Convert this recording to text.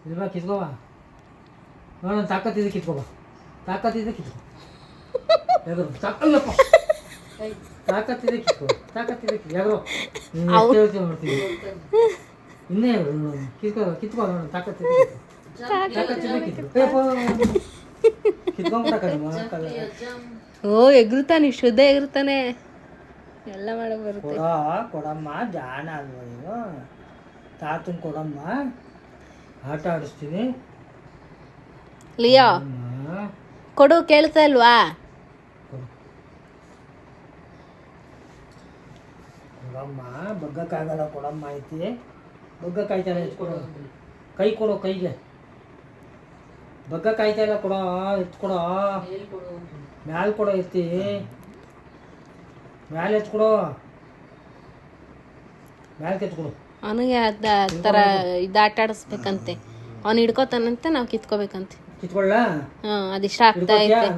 ಇದು ಬಾ ಕಿತ್ಕೋ ಬಾ ನೋಡೋಣ ತಾಕತ್ತಿದೆ ಕಿತ್ಕೋ ಬಾ ತಾಕತ್ತಿದೆ ಕಿತ್ಕೋ ಯಾರು ಅಯ್ಯಪ್ಪ ತಾಕತ್ತಿದೆ ಕಿತ್ಕೋ ತಾಕತ್ತಿದೆ ಯಾರು ಮಾಡ್ತೀವಿ ಇನ್ನೇ ಕಿತ್ಕೋ ನೋಡೋಣ ತಾಕತ್ತಿದೆ ತಾಕತ್ತಿದೆ ಕಿತ್ಕೋ ಕಿತ್ಕೊಂಡ್ಬಿಟ್ಟ ಓ ಎಗ್ರುತ್ತಾನೆ ಶುದ್ಧ ಎಗ್ರುತ್ತಾನೆ ಎಲ್ಲ ಮಾಡಕ್ ಬರುತ್ತೆ. ಕೊಡಮ್ಮ ಜಾಣ ಅಲ್ವ ನೀನು ತಾತನ್ ಕೊಡಮ್ಮ ಆಟ ಆಡಿಸ್ತೀನಿ. ಲಿಯೋ ಕೊಡು ಕೇಳ್ತಾ ಇಲ್ವಾ? ಕೊಡಮ್ಮ ಬಗ್ಗಕ್ಕಾಗಲ್ಲ ಕೊಡಮ್ಮ ಐತಿ ಬಗ್ಗಕ್ಕಾಯ್ತಾನೆ ಎತ್ಕೊಡೋ ಕೈ ಕೊಡು ಕೈಗೆ ಬಗ್ಗಕ್ಕಾಯ್ತಾ ಇಲ್ಲ ಕೊಡೋ ಎತ್ಕೊಡೋ ಮ್ಯಾಲೆ ಕೊಡೋ ಎತ್ತಿ ಮ್ಯಾಲೆ ಎತ್ಕೊಡೋ ಮ್ಯಾಲೆ ಎತ್ಕೊಡು. ಅವನಿಗೆ ಥರ ಇದು ಆಟ ಆಡಿಸ್ಬೇಕಂತೆ ಅವ್ನು ಹಿಡ್ಕೋತಾನಂತೆ ನಾವು ಕಿತ್ಕೋಬೇಕಂತೆ. ಕಿತ್ಕೊಳ್ಳ ಹಾಂ ಅದಿಷ್ಟ ಆಗ್ತಾ ಐತೆ.